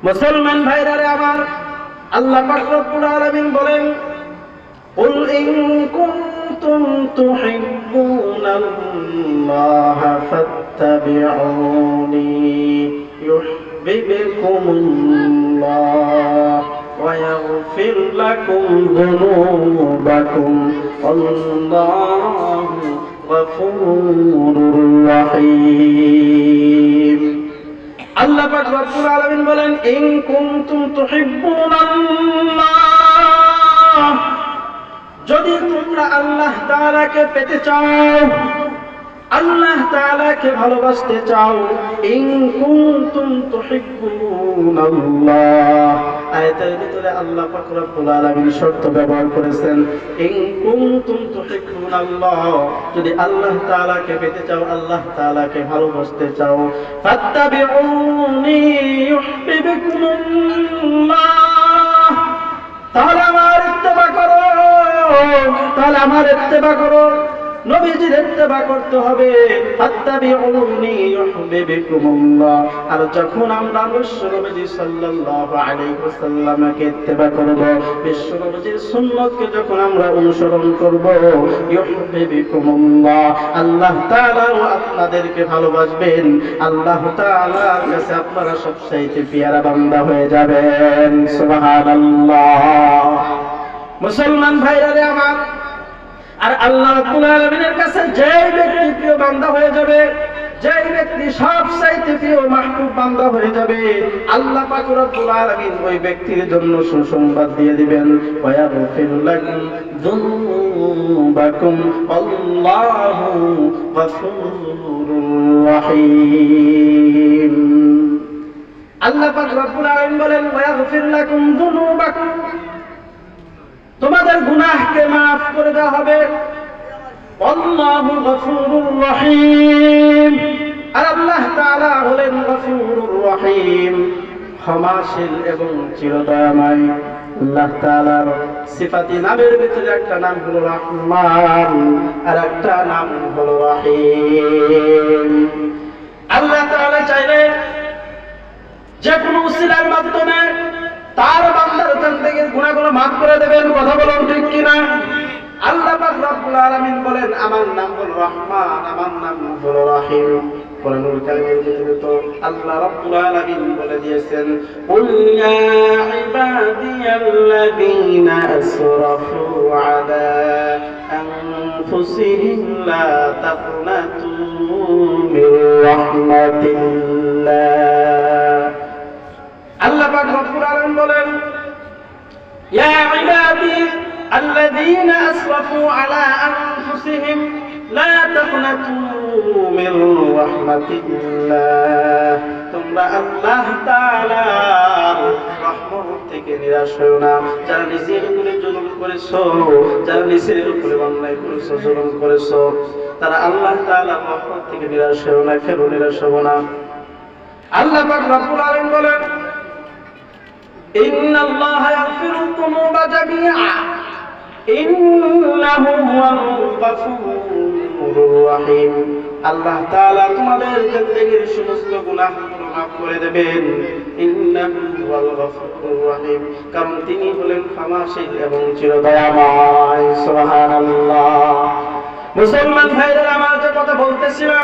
মুসলমান ভাইরা রে আমার, আল্লাহ পাক রব্বুল আলামিন বলেন, কুল ইন কুনতুম তুহিব্বুনাল্লাহা ফাত্তাবিউনি ইউহিব্বুকুমুল্লাহ ওয়া ইয়াগফির লাকুম যুনুবাকুম আল্লাহু গফুরুর রহিম। আল্লাহ পাক রব্বুল আলামিন বলেন, ইন কুনতুম তুহিব্বুনাল্লাহ, যদি তোমরা আল্লাহ তাআলাকে পেতে চাও, আল্লাহ তাআলাকে ভালোবাসতে চাও, ইন কুনতুম তুহিব্বুনাল্লাহ, আয়াতের ভিতরে আল্লাহ পাক রব্বুল আলামিন শর্ত ব্যবহার করেছেন, ইন কুনতুম তুহিব্বুনাল্লাহ, যদি আল্লাহ তাআলাকে পেতে চাও, আল্লাহ তাআলাকে ভালোবাসতে চাও, ফাত্তাবিউনি ইউহিব্বুকুমুল্লাহ, তাহলে আমার ইত্তেবা করো, তাহলে আমার ইত্তেবা করো, নবীজির ইত্তেবা করতে হবে। ফাত্তাবিউনি ইউহিব্বুকুমুল্লাহ। আর যখন আমরা বিশ্ব নবী সাল্লাল্লাহু আলাইহি ওয়াসাল্লামকে ইত্তেবা করব, বিশ্ব নবীর সুন্নতকে যখন আমরা অনুসরণ করব, ইউহিব্বুকুমুল্লাহ, আল্লাহ তাআলাও আপনাদেরকে ভালোবাসবেন, আল্লাহ তাআলার কাছে আপনারা সবচেয়ে প্রিয় বান্দা হয়ে যাবেন। সুবহানাল্লাহ। মুসলমান ভাইরা রে আমার, আর আল্লাহ রাব্বুল আলামিনের কাছে যেই ব্যক্তি প্রিয় বান্দা হয়ে যাবে, যেই ব্যক্তি সবচাইতে প্রিয় মাহবুব বান্দা হয়ে যাবে, আল্লাহ পাক রব্বুল আলামিন ওই ব্যক্তির জন্য সুসংবাদ দিয়ে দিবেন, ওয়া ইয়াগফির লাকুম যুনুবাকুম আল্লাহু গফুরুর রহিম। আল্লাহ পাক রব্বুল আলামিন বলেন, ওয়া ইয়াগফির লাকুম যুনুবাকুম, তোমাদের গুনাহকে maaf করে দেওয়া হবে, আল্লাহু গফুরুর রহিম। আর আল্লাহ তাআলা হলেন গফুরুর রহিম, ক্ষমাশীল এবং চিরদয়াময়। আল্লাহ তাআলার সিফাতি নামের ভিতরে একটা নাম হলো রহমান, আর একটা নাম হলো রহিম। আল্লাহ তাআলা চাইলে যে কোনো উসিলার মাধ্যমে তার বান্দার জিন্দেগীর গুনাহগুলো maaf করে দেবেন। কথা বলুন ঠিক কিনা? আল্লাহ পাক রব্বুল আলামিন বলেন, আমার নাম হলো রহমান, আমার নাম হলো রহিম। কোরআনুল কারীমের ভিতরে তো আল্লাহ রব্বুল আলামিন বলে দিয়েছেন, কুল ইয়া ইবাদিয়াল্লাযীনা আসরাফু আলা আনফুসিহিম লা তাকনাতু মির রাহমাতিল্লাহ। আল্লাহ পাক রব্বুল আলামিন বলেন, ইয়া ইবাদি আল্লাযীনা আসরাফু আলা আনফুসিহিম লা তাকনাতু মির রাহমাতিল্লাহ, তোমরা আল্লাহ তাআলার রহমত থেকে নিরাশ হও না। যারা নিজের উপরে জুলুম করেছো, যারা নিজের উপরে অন্যায় করেছো, জুলুম করেছো, তারা আল্লাহ তাআলার রহমত থেকে নিরাশ হও না, কেন নিরাশ হও না? আল্লাহ পাক রব্বুল আলামিন বলেন, ইন্নাল্লাহা ইয়াগফিরুয যুনুবা জামিআ ইন্নাহু হুয়াল গফুরুর রহিম। আল্লাহ তাআলা তোমাদের জিন্দেগীর সমস্ত গুনাহগুলো maaf করে দেবেন, ইন্নাহু হুয়াল গফুরুর রহিম, কারণ তিনি হলেন ক্ষমাশীল এবং চিরদয়াময়। সুবহানাল্লাহ। মুসলমান ভাইরা আমার, যে কথা বলতেছিলাম,